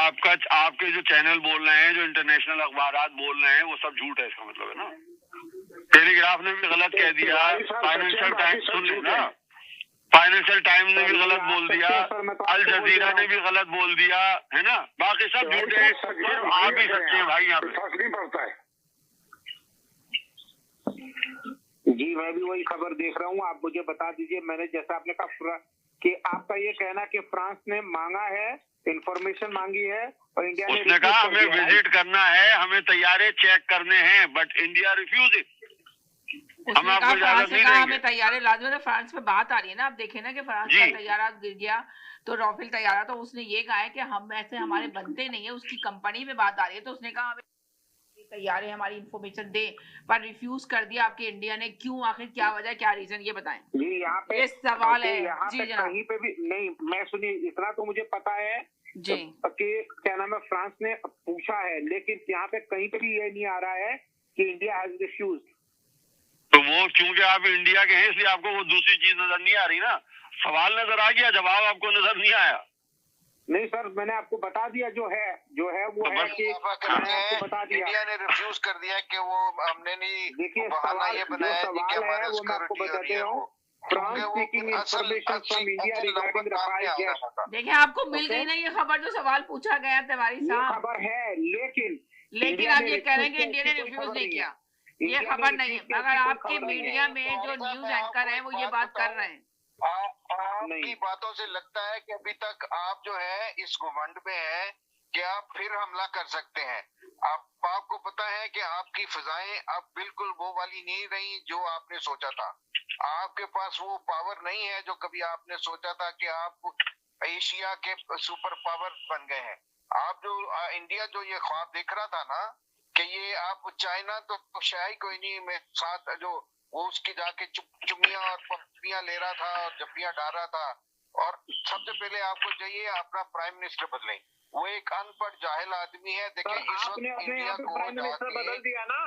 आपके जो चैनल बोल रहे हैं, जो इंटरनेशनल अखबार बोल रहे हैं, वो सब झूठ है, इसका मतलब है ना। टेलीग्राफ ने भी गलत कह दिया, फाइनेंशियल टाइम्स सुन लेना, फाइनेंशियल टाइम्स ने भी गलत बोल दिया, अल जजीरा ने भी गलत बोल दिया, है ना। बाकी सब झूठ है, सिर्फ आप ही सच्चे हैं भाई, यहाँ पे फर्क नहीं पड़ता है। जी मैं भी वही खबर देख रहा हूँ, आप मुझे बता दीजिए। मैंने जैसा आपने कहा कि आपका ये कहना कि फ्रांस ने मांगा है, इंफॉर्मेशन मांगी है और इंडिया ने उसने कहा हमें विजिट करना है, हमें तैयारे चेक करने हैं, बट इंडिया रिफ्यूज इट। हम आपको इजाजत नहीं देंगे। हमें तैयारे लाजमी है। फ्रांस में बात आ रही है ना, आप देखे ना कि फ्रांस का तैयारा गिर गया, तो राफेल तैयारा, तो उसने ये कहा है कि हम ऐसे हमारे बनते नहीं है, उसकी कंपनी में बात आ रही है, तो उसने कहा हमें तैयार है, हमारी इंफॉर्मेशन दे, पर रिफ्यूज कर दिया आपके इंडिया ने। क्यों, आखिर क्या वजह, क्या रीजन, ये बताएं। जी यहाँ पे ये सवाल है यहाँ जी पे जनाब। कहीं पे भी नहीं, मैं सुनिए, इतना तो मुझे पता है जी कि क्या नाम है, फ्रांस ने पूछा है, लेकिन यहाँ पे कहीं पे भी ये नहीं आ रहा है कि इंडिया हैज रिफ्यूज। तो वो क्योंकि आप इंडिया के हैं इसलिए आपको वो दूसरी चीज नजर नहीं आ रही ना। सवाल नजर आ गया, जवाब आपको नजर नहीं आया। नहीं सर, मैंने आपको बता दिया जो है वो तो है कि मैंने आपको बता दिया, इंडिया ने रिफ्यूज कर दिया कि वो हमने नहीं। देखिए बहाना ये बनाया कि हमारे वो मैं आपको बताते हूँ। France seeking information from India regarding Rafale jet. देखिए आपको मिल गई ना ये खबर, जो सवाल पूछा गया तिवारी साहब। खबर है, लेकिन आप ये कह रहे हैं कि इंडिया ने रिफ्यूज नहीं किया, ये खबर नहीं है। मगर आपके मीडिया में जो न्यूज एंकर हैं वो ये बात कर रहे हैं। आपकी बातों से लगता है कि अभी तक आप जो है इस घमंड में है कि आप फिर हमला कर सकते हैं। आपको पता है कि आपकी फिजाएं अब बिल्कुल वो वाली नहीं रही जो आपने सोचा था। आपके पास वो पावर नहीं है जो कभी आपने सोचा था कि आप एशिया के सुपर पावर बन गए हैं। आप जो इंडिया जो ये ख्वाब देख रहा था ना कि ये आप चाइना तो शायद कोई नहीं, में साथ जो वो उसकी जाके चुमियां और पप्पियां ले रहा था और जप्पियां डाल रहा था। और सबसे पहले आपको चाहिए अपना प्राइम मिनिस्टर बदलें। वो एक अनपढ़ जाहिल आदमी है। देखिए इस वक्त इंडिया को प्राइम मिनिस्टर बदल दिया ना,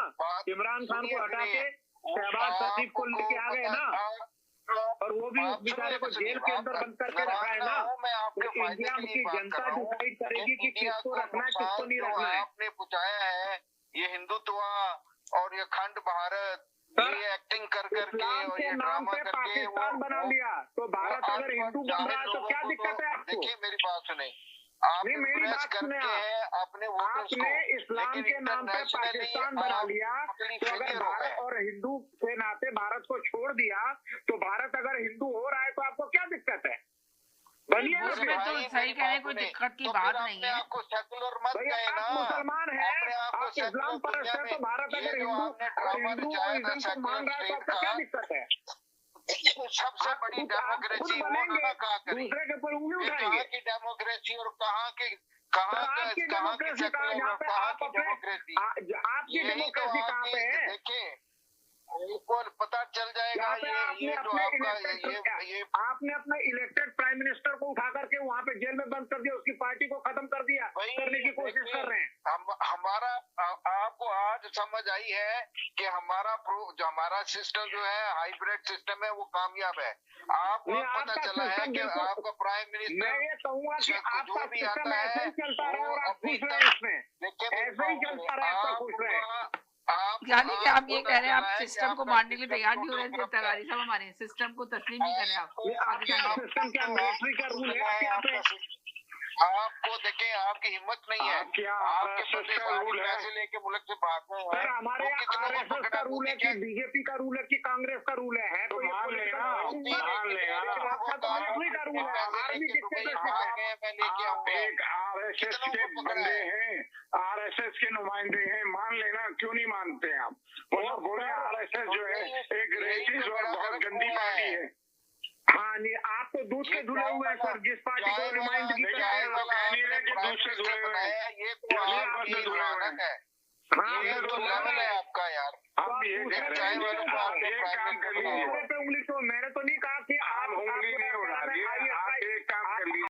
इमरान खान को हटा के शहबाज शरीफ को लेके आ गए ना, और वो भी उस बेचारे को जेल के अंदर बंद करके रखा है ना। तो इंडिया की जनता डिसाइड करेगी कि किसको रखना है, किसको नहीं रखना है। आपने पूछाया है ये हिंदुत्व और ये अखंड भारत, ये एक्टिंग कर करके और ये ड्रामा करके पाकिस्तान बना लिया। तो भारत अगर हिंदू बन रहा है तो क्या दिक्कत है आपको? देखिए मेरी बात सुने, आपने मेरी बात सुने, आपने इस्लाम के नाम पे पाकिस्तान बना लिया। तो अगर भारत और हिंदू के नाते भारत को छोड़ दिया, तो भारत अगर हिंदू हो रहा है तो आपको क्या दिक्कत है? बनिए उसमें तो सही कह रहे हैं, कोई दिक्कत की बात नहीं है। आपको सेकुलर मत कहे ना, आप मुसलमान हैं, आप इस्लाम परस्त है, तो भारत अगर हिंदुइज्म को मान रहा है तो आपको क्या दिक्कत है? सबसे बड़ी डेमोक्रेसी दूसरे के ऊपर उंगली उठाएंगे की डेमोक्रेसी और कहाँ की आपकी डेमोक्रेसी कहाँ पे है? देखिए उनको पता चल जाएगा। आपने अपने इलेक्टेड प्राइम मिनिस्टर को उठा करके वहाँ पे जेल में बंद कर दिया, उसकी पार्टी को खत्म कर दिया, करने की कोशिश कर रहे हैं। हमारा आपको आज समझ आई है कि हमारा सिस्टम जो है हाइब्रिड सिस्टम है वो कामयाब है। आपको पता चला है कि आपका प्राइम मिनिस्टर, मैं ये कहूँगा कि आपका सिस्टम ऐसे ही चलता रहे और आप खुश रहे इसमें, ऐसे ही चलता रहे, आप खुश रहे। यानी कि आप ये कह रहे हैं आप सिस्टम को मानने के लिए तैयार नहीं हो रहे थे तिवारी साहब, हमारे सिस्टम को तस्लीम नहीं कर रहे आप। सिस्टम क्या मिलिट्री का रूल है यहाँ पे? आपको देखें आपकी हिम्मत नहीं है, आपके रूल पैसे लेके मुल्क से भागते हैं। सर हमारे आरएसएस का रूल है कि बीजेपी का रूल है कि कांग्रेस का रूल है? तो मान लेना, आपका तो मिलिट्री का रूल है, आर्मी डिक्टेटरशिप है। एक आरएसएस के बंदे हैं, आरएसएस के नुमाइंदे हैं, मान लेना, क्यों नहीं मानते हैं आप? मतलब बोले आरएसएस जो है एक रेसिस्ट और बहुत गंदी पार्टी है। हाँ नहीं, आप तो दूध के धुले हुए हैं सर, जिस पार्टी को रिमाइंड की दूध से धुले हुए हैं, ये तो आपकी जुरानत है। ये तो लेवल है आपका यार। आप ये कह रहे हैं, मैंने तो नहीं कहा कि